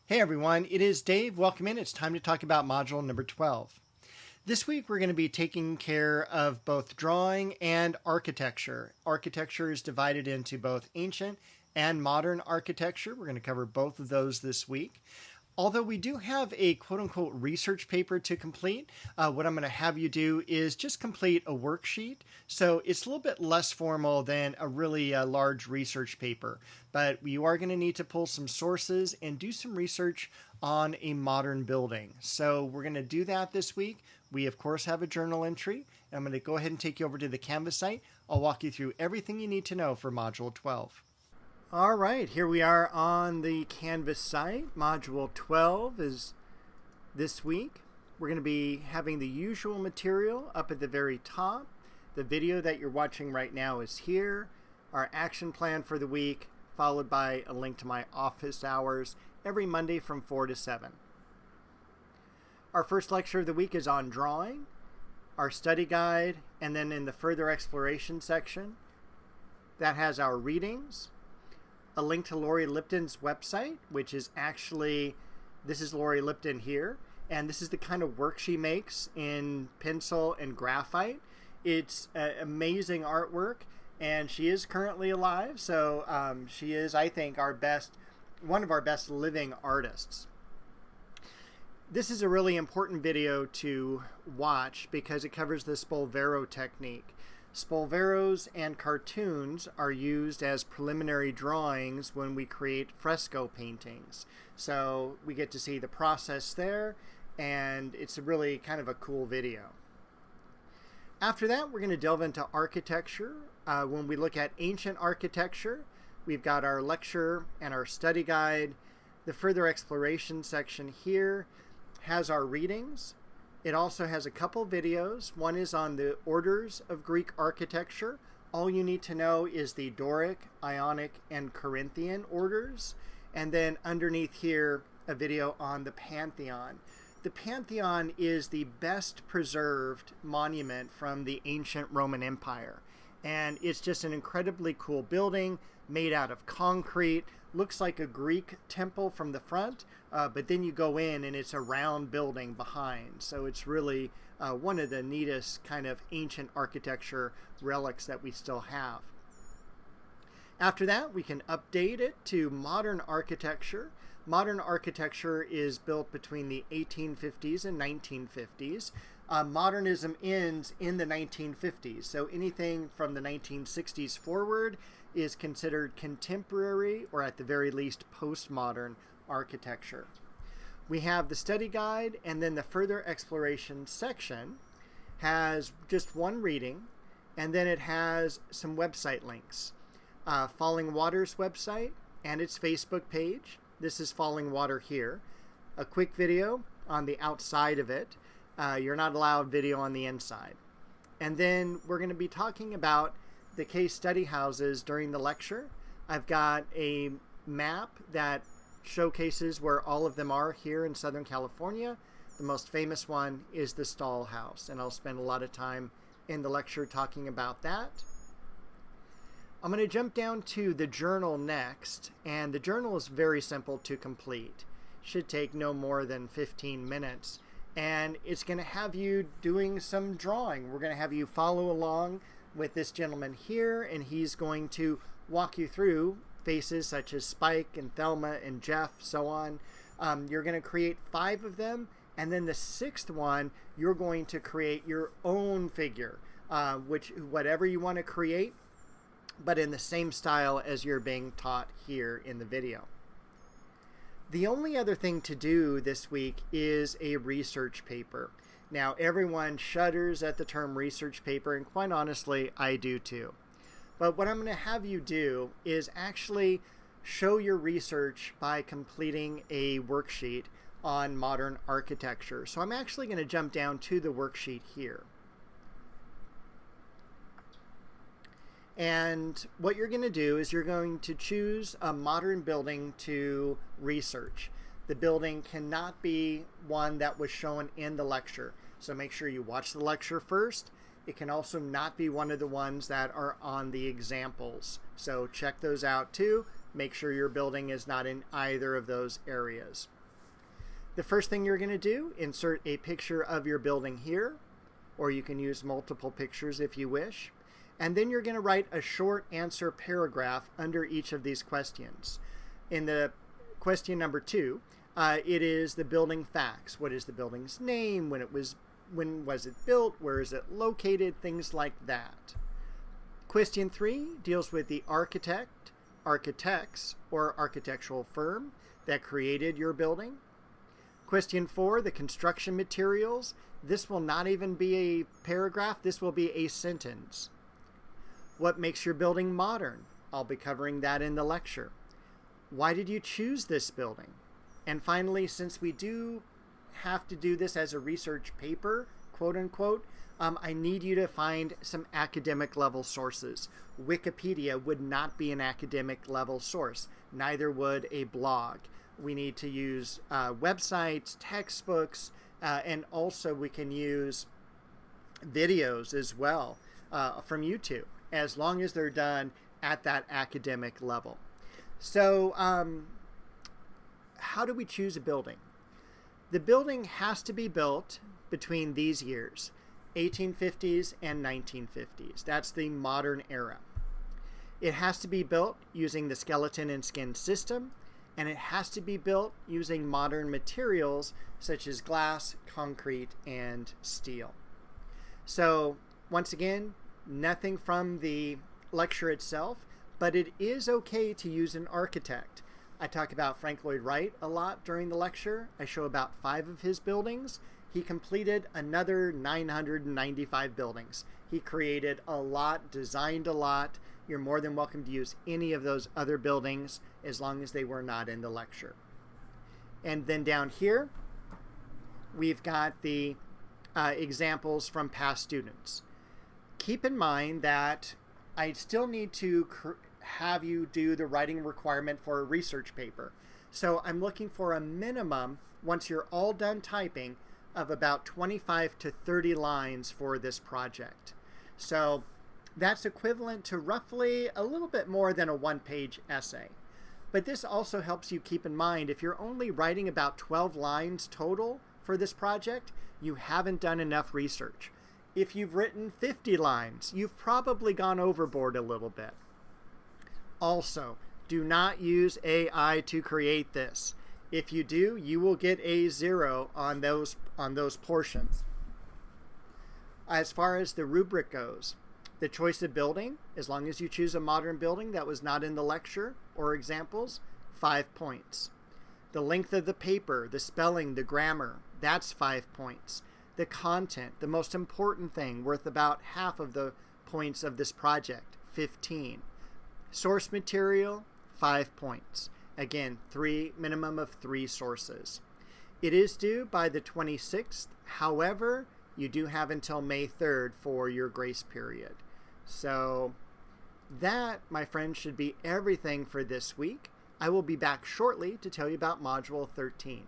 Hey everyone, it is Dave. Welcome in. It's time to talk about module number 12. This week we're going to be taking care of both drawing and architecture. Architecture is divided into both ancient and modern architecture. We're going to cover both of those this week. Although we do have a quote-unquote research paper to complete, what I'm going to have you do is just complete a worksheet. So it's a little bit less formal than a really large research paper. But you are going to need to pull some sources and do some research on a modern building. So we're going to do that this week. We, of course, have a journal entry. I'm going to go ahead and take you over to the Canvas site. I'll walk you through everything you need to know for Module 12. All right, here we are on the Canvas site. Module 12 is this week. We're going to be having the usual material up at the very top. The video that you're watching right now is here. Our action plan for the week, followed by a link to my office hours every Monday from 4 to 7. Our first lecture of the week is on drawing, our study guide, and then in the further exploration section, that has our readings, a link to Lori Lipton's website, which is actually, this is Lori Lipton here, and this is the kind of work she makes in pencil and graphite. It's amazing artwork, and she is currently alive, so she is, I think, one of our best living artists. This is a really important video to watch because it covers the Spolvero technique. Spolveros and cartoons are used as preliminary drawings when we create fresco paintings. So we get to see the process there, and it's really kind of a cool video. After that, we're going to delve into architecture. When we look at ancient architecture, we've got our lecture and our study guide. The further exploration section here has our readings. It also has a couple videos. One is on the orders of Greek architecture. All you need to know is the Doric, Ionic, and Corinthian orders. And then underneath here, a video on the Pantheon. The Pantheon is the best preserved monument from the ancient Roman Empire. And it's just an incredibly cool building made out of concrete. Looks like a Greek temple from the front, but then you go in and it's a round building behind. So it's really one of the neatest kind of ancient architecture relics that we still have. After that, we can update it to modern architecture. Modern architecture is built between the 1850s and 1950s. Modernism ends in the 1950s, so anything from the 1960s forward is considered contemporary, or at the very least postmodern architecture. We have the study guide, and then the further exploration section has just one reading, and then it has some website links. Falling Water's website and its Facebook page. This is Falling Water here. A quick video on the outside of it. You're not allowed video on the inside. And then we're going to be talking about the case study houses during the lecture. I've got a map that showcases where all of them are here in Southern California. The most famous one is the Stahl House, and I'll spend a lot of time in the lecture talking about that. I'm going to jump down to the journal next, and the journal is very simple to complete. Should take no more than 15 minutes, and it's going to have you doing some drawing. We're going to have you follow along with this gentleman here, and he's going to walk you through faces such as Spike and Thelma and Jeff, so on. You're going to create 5 of them, and then the 6th one, you're going to create your own figure, whatever you want to create, but in the same style as you're being taught here in the video. The only other thing to do this week is a research paper. Now, everyone shudders at the term research paper, and quite honestly, I do too. But what I'm going to have you do is actually show your research by completing a worksheet on modern architecture. So I'm actually going to jump down to the worksheet here. And what you're going to do is you're going to choose a modern building to research. The building cannot be one that was shown in the lecture. So make sure you watch the lecture first. It can also not be one of the ones that are on the examples. So check those out too. Make sure your building is not in either of those areas. The first thing you're going to do, insert a picture of your building here, or you can use multiple pictures if you wish. And then you're going to write a short answer paragraph under each of these questions. In the question number 2, it is the building facts. What is the building's name? When was it built? Where is it located? Things like that. Question 3 deals with the architect, architects, or architectural firm that created your building. Question 4, the construction materials. This will not even be a paragraph. This will be a sentence. What makes your building modern? I'll be covering that in the lecture. Why did you choose this building? And finally, since we do have to do this as a research paper, quote unquote, I need you to find some academic level sources. Wikipedia would not be an academic level source. Neither would a blog. We need to use websites, textbooks, and also we can use videos as well from YouTube, as long as they're done at that academic level. So how do we choose a building? The building has to be built between these years, 1850s and 1950s. That's the modern era. It has to be built using the skeleton and skin system, and it has to be built using modern materials such as glass, concrete, and steel. So once again, nothing from the lecture itself, but it is okay to use an architect. I talk about Frank Lloyd Wright a lot during the lecture. I show about 5 of his buildings. He completed another 995 buildings. He created a lot, designed a lot. You're more than welcome to use any of those other buildings as long as they were not in the lecture. And then down here, we've got the examples from past students. Keep in mind that I still need to have you do the writing requirement for a research paper. So I'm looking for a minimum, once you're all done typing, of about 25 to 30 lines for this project. So that's equivalent to roughly a little bit more than a 1-page essay. But this also helps you keep in mind, if you're only writing about 12 lines total for this project, you haven't done enough research. If you've written 50 lines, you've probably gone overboard a little bit. Also, do not use AI to create this. If you do, you will get a 0 on those portions. As far as the rubric goes, the choice of building, as long as you choose a modern building that was not in the lecture or examples, 5 points. The length of the paper, the spelling, the grammar, that's 5 points. The content, the most important thing, worth about half of the points of this project, 15. Source material, 5 points. Again, minimum of 3 sources. It is due by the 26th. However, you do have until May 3rd for your grace period. So that, my friends, should be everything for this week. I will be back shortly to tell you about Module 13.